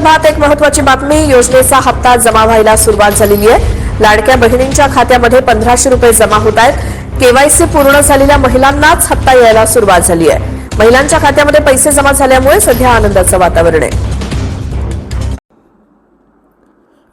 संदर्भात एक महत्त्वाची बातमी. योजनेचा हप्ता जमा व्हायला सुरुवात झालेली आहे. लाडक्या बहिणींच्या खात्यामध्ये 1500 रुपये जमा होत आहेत. केवायसी पूर्ण झालेल्या महिलांनाच हप्ता यायला सुरुवात झाली आहे. महिलांच्या खात्यामध्ये पैसे जमा झाल्यामुळे सध्या आनंदाचं वातावरण आहे.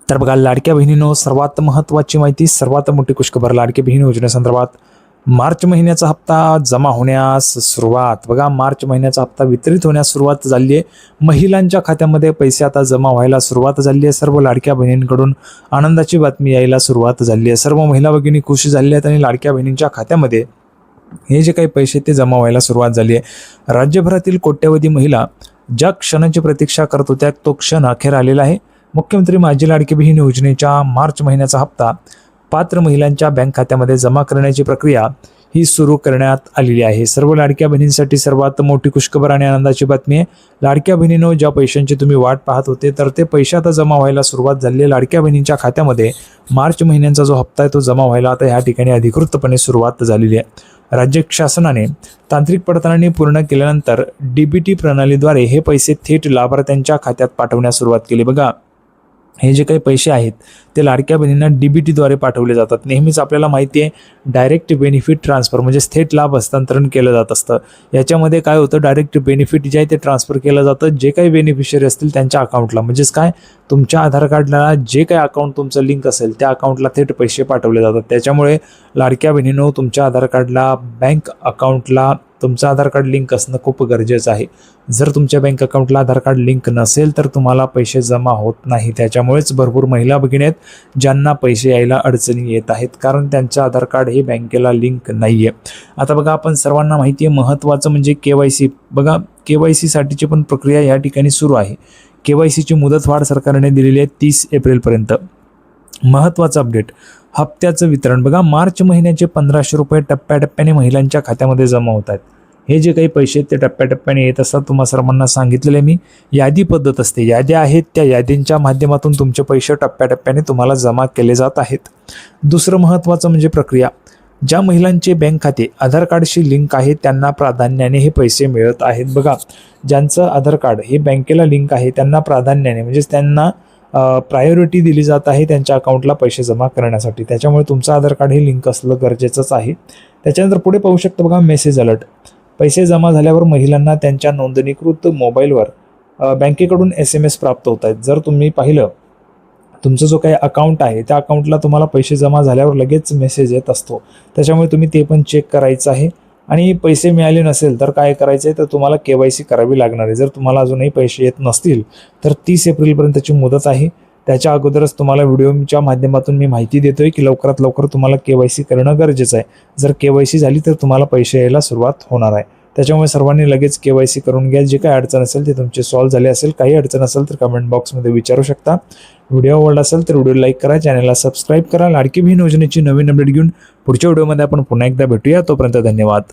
तर बघा, लाडक्या बहिणींनो, सर्वात महत्त्वाची माहिती, सर्वात मोठी खुशखबर. लाडकी बहीण योजनेसंदर्भात मार्च महिन्याचा हप्ता जमा होण्यास सुरुवात. बघा, मार्च महिन्याचा हप्ता वितरित होण्यास सुरुवात झाली आहे. महिलांच्या खात्यामध्ये पैसे आता जमा व्हायला सुरुवात झाली आहे. सर्व लाडक्या बहिणींकडून आनंदाची बातमी यायला सुरुवात झाली आहे. सर्व महिला भगिनी खुश झालेल्या आहेत आणि लाडक्या बहिणींच्या खात्यामध्ये हे जे काही पैसे ते जमा व्हायला सुरुवात झाली आहे. राज्यभरातील कोट्यवधी महिला ज्या क्षणाची प्रतीक्षा करत होत्या तो क्षण अखेर आलेला आहे. मुख्यमंत्री माझी लाडकी बहीण योजनेच्या मार्च महिन्याचा हप्ता पात्र महिलांच्या बँक खात्यामध्ये जमा करण्याची प्रक्रिया ही सुरू करण्यात आलेली आहे. सर्व लाडक्या बहिणींसाठी सर्वात मोठी खुशखबर आणि आनंदाची बातमी आहे. लाडक्या बहिणींनो, ज्या पैशांची तुम्ही वाट पाहत होते तर ते पैसे आता जमा व्हायला सुरुवात झाली आहे. लाडक्या बहिणींच्या खात्यामध्ये मार्च महिन्याचा जो हप्ता आहे तो जमा व्हायला आता या ठिकाणी अधिकृतपणे सुरुवात झालेली आहे. राज्य शासनाने तांत्रिक पडताळणी पूर्ण केल्यानंतर DBT प्रणालीद्वारे हे पैसे थेट लाभार्थ्यांच्या खात्यात पाठवण्यास सुरुवात केली. बघा, हे जे काही पैसे आहेत ते लाडक्या बहिणींना DBTद्वारे पाठवले जातात. नेहमीच आपल्याला माहिती आहे, डायरेक्ट बेनिफिट ट्रान्सफर म्हणजे थेट लाभ हस्तांतरण केलं जात असतं. याच्यामध्ये काय होतं, डायरेक्ट बेनिफिट जे आहे ते ट्रान्सफर केलं जातं जे काही बेनिफिशियरी असतील त्यांच्या अकाउंटला. म्हणजेच काय, तुमच्या आधार कार्डला जे काही अकाउंट तुमचं लिंक असेल त्या अकाउंटला थेट पैसे पाठवले जातात. त्याच्यामुळे लाडक्या बहिणींनो, तुमच्या आधार कार्डला बँक अकाउंटला तुमचं आधार कार्ड लिंक असणं खूप गरजेचं आहे. जर तुमच्या बँक अकाउंटला आधार कार्ड लिंक नसेल तर तुम्हाला पैसे जमा होत नाही. त्याच्यामुळेच भरपूर महिला भगिनी आहेत ज्यांना पैसे यायला अडचणी येत आहेत, कारण त्यांचं आधार कार्ड हे बँकेला लिंक नाही आहे. आता बघा, आपण सर्वांना माहिती आहे, महत्त्वाचं म्हणजे KYC. बघा, KYC साठीची पण प्रक्रिया या ठिकाणी सुरू आहे. KYCची मुदतवाढ सरकारने दिलेली आहे 30 एप्रिलपर्यंत. महत्त्वाचं अपडेट, हप्त्याचं वितरण. बघा, मार्च महिन्याचे 1500 रुपये टप्प्याटप्प्याने महिलांच्या खात्यामध्ये जमा होत आहेत. हे जे काही पैसे आहेत ते टप्प्याटप्प्याने येत असतात. तुम्हा सर्वांना सांगितलेलं आहे मी, यादी पद्धत असते, याद्या आहेत, त्या यादींच्या माध्यमातून तुमचे पैसे टप्प्याटप्प्याने तुम्हाला जमा केले जात आहेत. दुसरं महत्त्वाचं म्हणजे प्रक्रिया. ज्या महिलांचे बँक खाते आधार कार्डशी लिंक आहे त्यांना प्राधान्याने हे पैसे मिळत आहेत. बघा, ज्यांचं आधार कार्ड हे बँकेला लिंक आहे त्यांना प्राधान्याने म्हणजेच त्यांना प्रायोरिटी दिली जात आहे त्यांच्या अकाउंटला पैसे जमा करण्यासाठी. त्याच्यामुळे तुमचं आधार कार्ड हे लिंक असलं गरजेचंच आहे. त्याच्यानंतर पुढे पाहू शकता, बघा, मेसेज अलर्ट. पैसे जमा झाल्यावर महिलांना त्यांच्या नोंदणीकृत मोबाईलवर बँकेकडून SMS प्राप्त होत आहेत. जर तुम्ही पाहिलं, तुमचं जो काही अकाउंट आहे त्या अकाउंटला तुम्हाला पैसे जमा झाल्यावर लगेच मेसेज येत असतो. त्याच्यामुळे तुम्ही ते पण चेक करायचं आहे. आणि पैसे मिळाले नसेल तर काय करायचं आहे, तर तुम्हाला KYC करावी लागणार आहे. जर तुम्हाला अजूनही पैसे येत नसतील तर 30 एप्रिलपर्यंतची मुदत आहे. त्याच्या अगोदरच तुम्हाला व्हिडिओच्या माध्यमातून मी माहिती देतोय की लवकरात लवकर तुम्हाला KYC करणं गरजेचं आहे. जर KYC झाली तर तुम्हाला पैसे यायला सुरुवात होणार आहे. त्याच्यामुळे सर्वांनी लगेच KYC करून घ्या. जे काही अडचण असेल ते तुमचे सॉल्व्ह झाले असेल. काही अडचण असेल तर कमेंट बॉक्समध्ये विचारू शकता. व्हिडिओ आवडला असेल तर व्हिडिओ लाईक करा, चॅनलला सबस्क्राईब करा. लाडकी बहीण योजनेची नवीन अपडेट घेऊन पुढच्या व्हिडिओमध्ये आपण पुन्हा एकदा भेटूया. तोपर्यंत धन्यवाद.